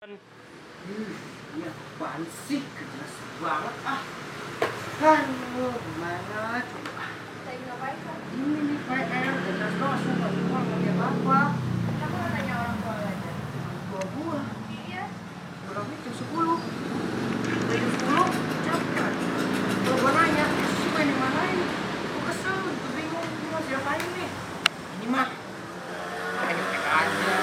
Iya, apaan sih? Kejelas banget Aduh, gimana? Coba. Lagi ngapain, Kak? Ini nih PR, jelas doang, sumpah lupa ngerti apa-apa. Kamu mau tanya orang tua aja? Gua. Iya. Berapa jam 10? Jam 10? Capek. Gua nanya, sih main di mana ini? Gua kesel, gua bingung, gua mau siapain nih? Ini mah, kayak aja.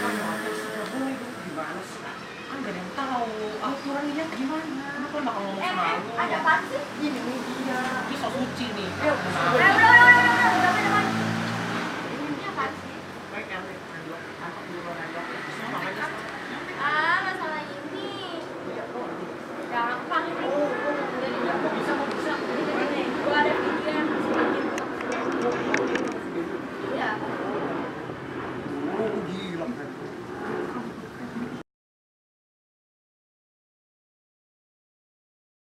Kan mau aja sudah boleh, gimana sih? Kan gak ada yang tahu aturannya gimana. Lu kan bakal ngomong sama lu. Ada apaan sih? Ini dia. Ini so suci nih. Udah, ini apaan sih? Baik yang apa Peluruhan Radioaktif semua makanya. Masalah ini. Gampang nih. Bisa. Gua ada video yang iya. Gila.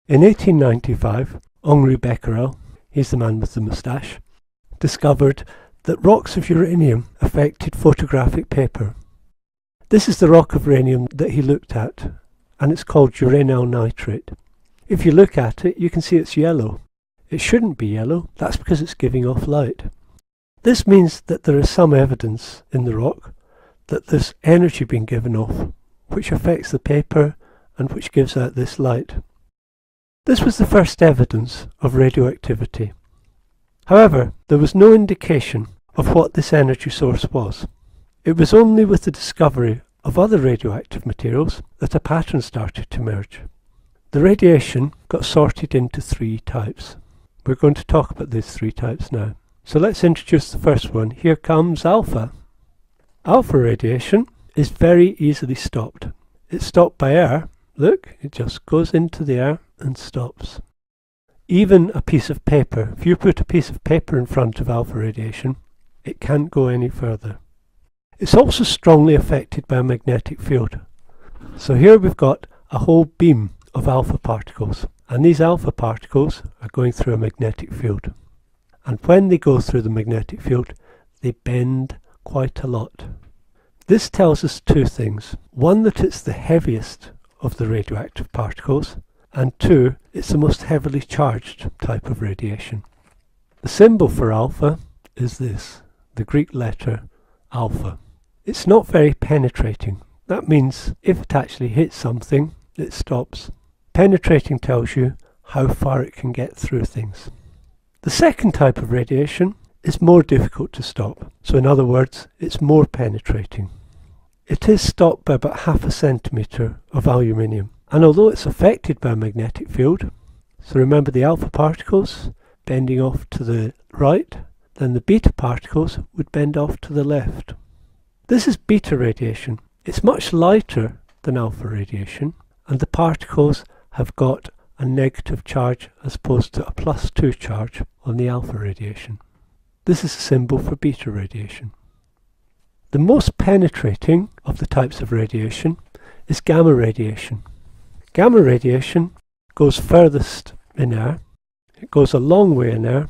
In 1895, Henri Becquerel, he's the man with the moustache, discovered that rocks of uranium affected photographic paper. This is the rock of uranium that he looked at, and it's called uranyl nitrate. If you look at it, you can see it's yellow. It shouldn't be yellow, that's because it's giving off light. This means that there is some evidence in the rock that there's energy being given off, which affects the paper and which gives out this light. This was the first evidence of radioactivity. However, there was no indication of what this energy source was. It was only with the discovery of other radioactive materials that a pattern started to emerge. The radiation got sorted into 3 types. We're going to talk about these 3 types now. So let's introduce the first one. Here comes alpha. Alpha radiation is very easily stopped. It's stopped by air. Look, it just goes into the air and stops. Even a piece of paper, if you put a piece of paper in front of alpha radiation, it can't go any further. It's also strongly affected by a magnetic field. So here we've got a whole beam of alpha particles, and these alpha particles are going through a magnetic field. And when they go through the magnetic field, they bend quite a lot. This tells us 2 things. One, that it's the heaviest of the radioactive particles, and 2, it's the most heavily charged type of radiation. The symbol for alpha is this, the Greek letter alpha. It's not very penetrating. That means if it actually hits something, it stops. Penetrating tells you how far it can get through things. The second type of radiation is more difficult to stop. So in other words, it's more penetrating. It is stopped by about 0.5 centimetre of aluminium. And although it's affected by a magnetic field, so remember the alpha particles bending off to the right, then the beta particles would bend off to the left. This is beta radiation. It's much lighter than alpha radiation, and the particles have got a negative charge as opposed to a +2 charge on the alpha radiation. This is a symbol for beta radiation. The most penetrating of the types of radiation is gamma radiation. Gamma radiation goes furthest in air, it goes a long way in air,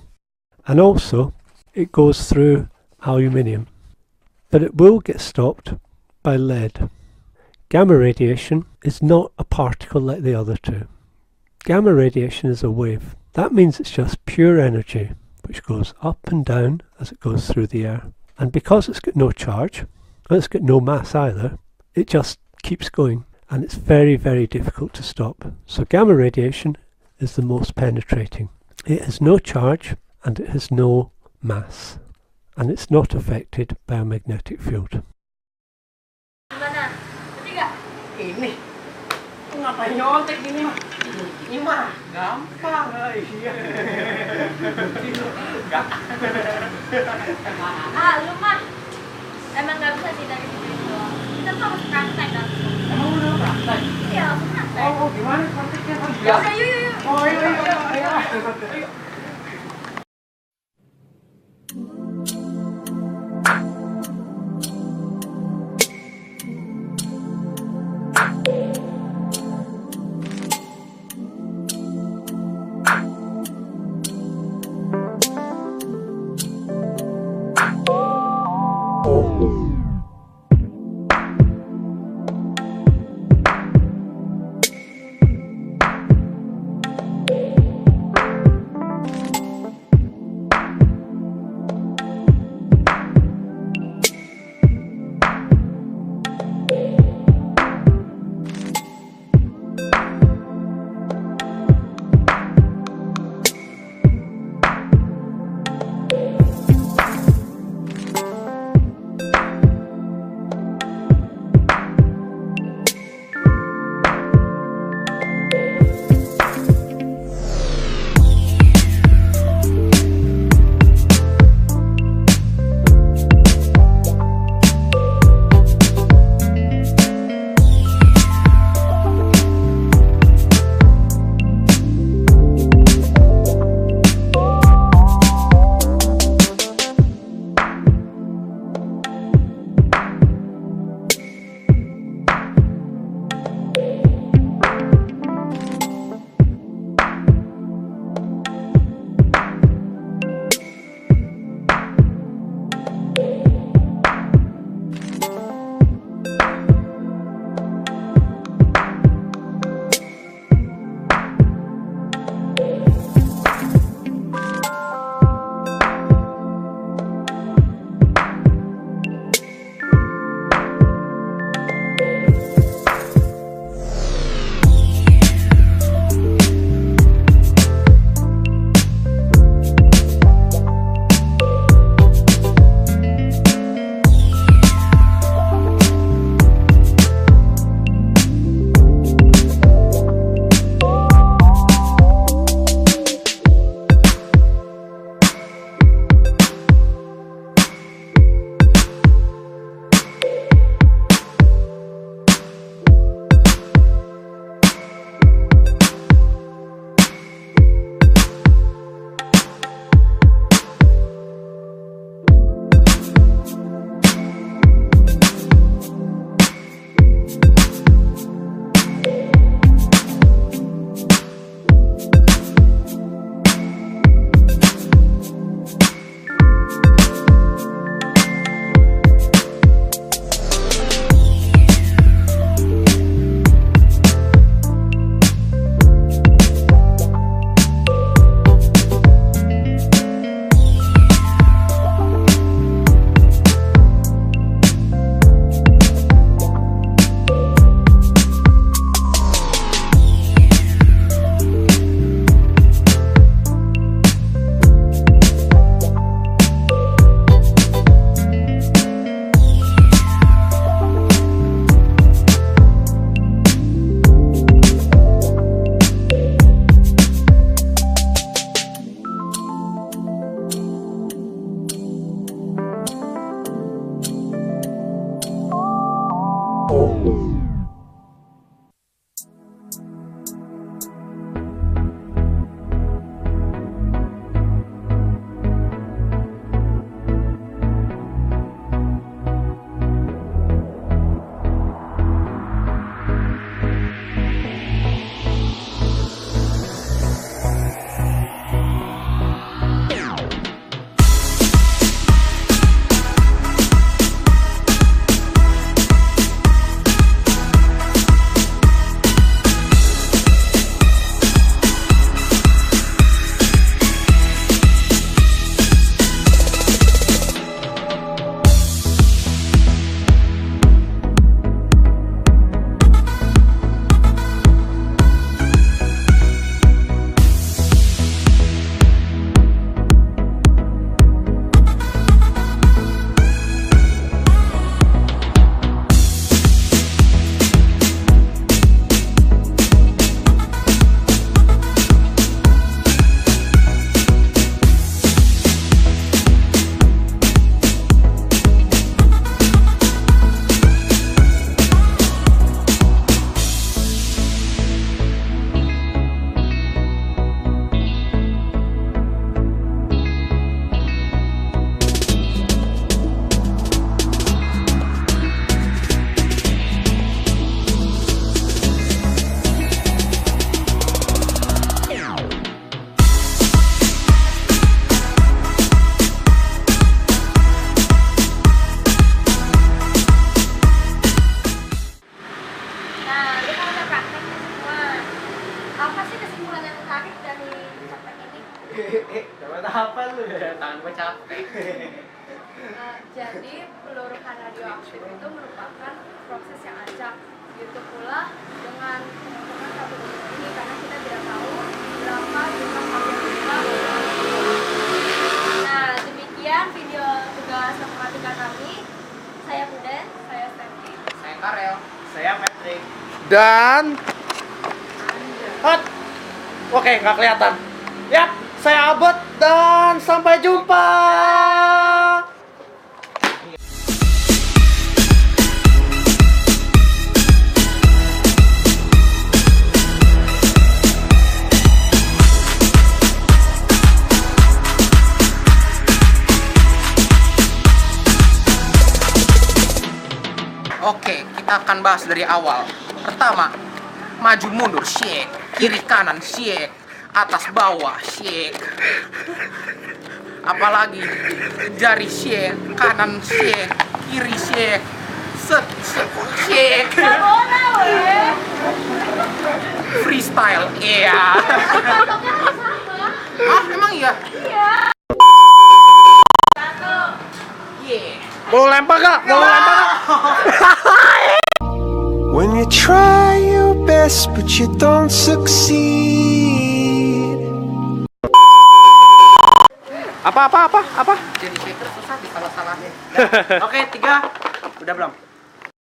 and also it goes through aluminium. But it will get stopped by lead. Gamma radiation is not a particle like the other 2. Gamma radiation is a wave. That means it's just pure energy, which goes up and down as it goes through the air. And because it's got no charge, and it's got no mass either, it just keeps going. And it's very, very difficult to stop. So gamma radiation is the most penetrating. It has no charge and it has no mass. And it's not affected by a magnetic field. Gimana? Ngerti nggak? Ini ngapain nyontek gini mah? Ini mah gampang. Iya. Enggak. Lu mah emang nggak bisa sih dari situ doang. Kita tuh harus praktek langsung. Emang udah praktek? Iya, langsung praktek. Oh, gimana prakteknya? Ya udah, yuk. Oh, iya. Dapat apa lu ya? Tangan gue capek. Jadi peluruhan radioaktif itu merupakan proses yang acak. Begitu pula dengan pembentukan satu domino ini, karena kita tidak tahu berapa jumlah partikel. Nah, demikian video tugas matematika kami. Saya Buden, saya Steffi, Saya Karel, saya Patrick. Dan Hot. Oke, nggak kelihatan. Yap, saya Abot dan sampai jumpa. Oke, kita akan bahas dari awal. Pertama, maju mundur shake, kiri kanan shake, atas bawah shake. Apalagi jari shake, kanan shake, kiri shake, shake. Freestyle, iya. Ah, emang iya? Iya. Yeah. Mau lempar gak? Mau lempar gak? When you try your best but you don't succeed. Apa? Jadi shaker susah di salah-salahnya. Oke, 3. Udah belum?